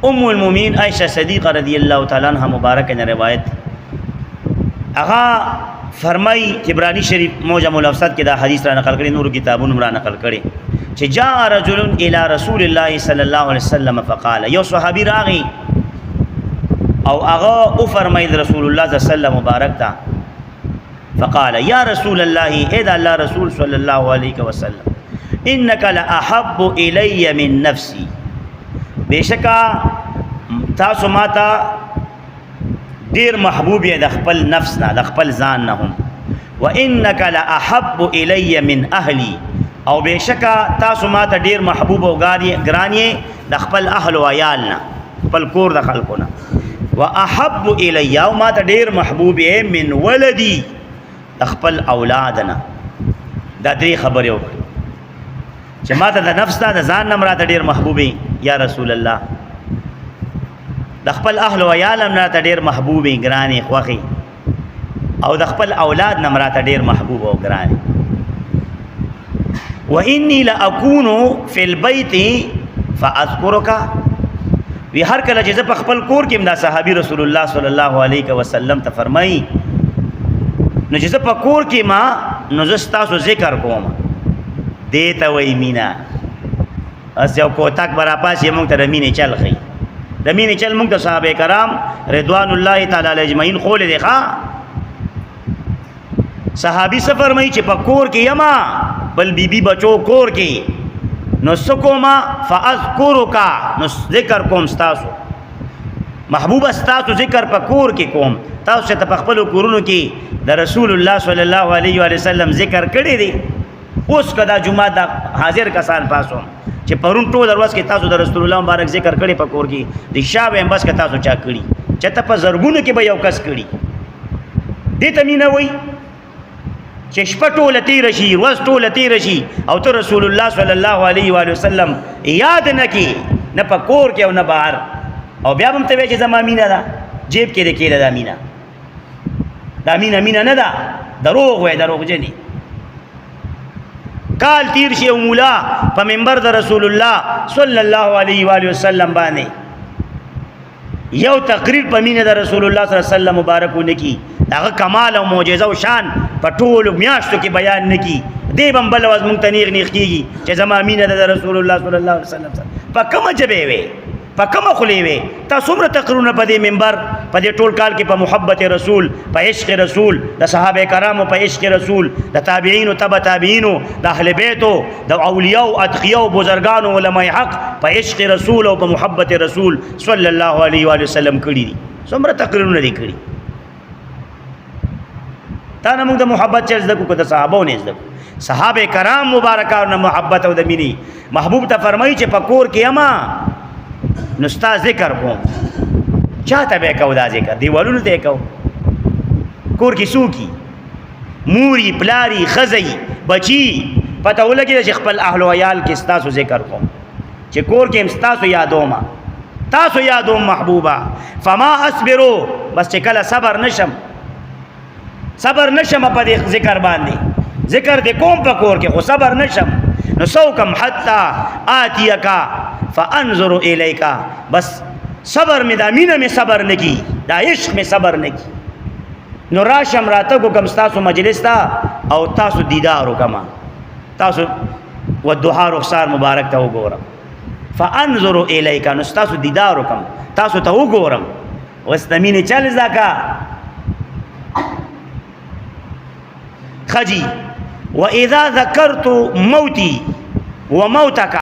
ام المؤمنین عائشہ صدیقہ رضی اللہ تعالیٰ عنہ مبارک نے روایت اغا فرمائی عبرانی شریف موجم الاوسط کې دا حدیث را نقل کړي، نور کتابونو را نقل کړي چې جاء رجل الى رسول الله صلی الله علیه وسلم فقال، یو صحابي راغی او اغا او فرمایل رسول الله صلی الله علیه وسلم مبارک تا فقال یا رسول الله، اے دا اللہ رسول صلی اللہ علیہ وسلم، انک لاحب الی من نفسی، بیشکا تاسو ماتا ډیر محبوب یې د خپل نفس نه، د خپل ځان نه هم، وانک لاحب الی من اهلی، او بیشکا تاسو ماته ډیر محبوب او ګران یې د خپل اهل او عیال نه، خپل کور د خلکو نه، واحب الی، او ماته ډیر محبوب یې من ولدی، د خپل اولاد نه. دا درې خبرې وکړي چې ماته د نفس نه، د ځان نه مراته ډیر محبوب یا رسول الله، د خپل اهل او عیال نه مراته ډیر محبوب ګرانې خوښي، او د خپل اولاد نه مراته ډیر محبوب او ګرانې. وانی لاکون فی البیت فاذکرک، وی هر کله چې زه په خپل کور کې دا صحابي رسول الله صلی الله علیه وسلم ته فرمایي، نو چې زه په کور کې ما نو زه ستاسو ذکر کوم، دې ته وایي مینا. اس یو کوتک براپاسې موږ ته د مینې چل ښیي، د مینې چل موږ ته صحابه کرام رضوان الله تعالی علیهم اجمعین ښوولې دی. ښه صحابي څه فرمایي چې په کور کې یما، بل بیبي بچو کور کې، نو څه کومه فاذکرک، نو ذکر کوم ستاسو محبوبه، ستاسو ذکر په کور کې کوم. تاسو ته په خپلو کورونو کې د رسول الله صلی الله علیه وسلم ذکر کړی دی. اوس که دا جمعه دا حاضر کسان پاسوم چې پرون ټول ورځ کې تاسو د رسول الله مبارک ذکر کړی په کور کې، د شاب هم بس که تاسو چا کړي، چې ته په زرګونو کې به یو کس کړي. دې ته مینه وایي چې شپه ټوله تېره شي، ورځ ټوله تېره شي، او ته رسول الله صلی الله علیه وسلم یاد نه کړي، نه په کور کې او نه بهر، او بیا به هم ته وایې چې زما مینه ده جیب کې دې کېده. دا مینه، دا مینه مینه نه ده، دروغ وایي، دروغجنې. کال تیر شي او مولا په منبر د رسول الله صلی الله علیه وسلم باندې یو تقریر په مینه د رسول الله صلی الله علیه وسلم مبارک ونکي، هغه کمال او معجزه او شان په ټولو میاشتو کې بیان نکي، دې به هم بله ورځ مونږ ته نیغ نیغ کېږي چې زما مینه ده د رسول الله صلی الله علیه وسلم سره. په کومه ژبې وې، په کومه خولې وې، تا څومره تقریرونه په دې منبر په دې ټول کال کې په محبت رسول، په عشق رسول، د صحابه کرامو په عشق رسول، د تابعینو تبع تابعینو، د اهل بیتو، د اولیاء اتقیاء بزرګانو علماء حق په عشق رسول او په محبت رسول صلی الله علیه وسلم کړي دي. څومره تقریرونه دي کړي. تا نه موږ د محبت چل زده کو، که د صحابو نه زده کو. صحابه کرام مبارکانو نه محبت او د مینې محبوب ته فرمایي چې په کور کې اما نو ستا ذکر کوم. چاته به کو دا ذکر؟ دیوالونو ته کو؟ کور کې څوکي موري پلاری خزی بچی پته ولګي چې خپل اهل او عیال کې ستاسو ذکر کوم، چې کور کې هم ستاسو یادوم، تاسو یادوم محبوبه. فما اصبرو، بس چې کله صبر نشم په دې ذکر باندې، ذکر دې کوم په کور کې، خو صبر نشم، نو سوکم حتی آتیکا فانظر الیکا، بس صبر می دا مینه می صبر نکی، دا عشق می صبر نکی، نو راشم راته کوم تاسو مجلس تا او تاسو دیدار وکما، تاسو ودوحا رخسار مبارک ته وګورم، فانظر الیکا، نو تاسو دیدار وکم، تاسو ته وګورم، واستمینه چل زکا خجی. واذا ذکرت موتی وموتک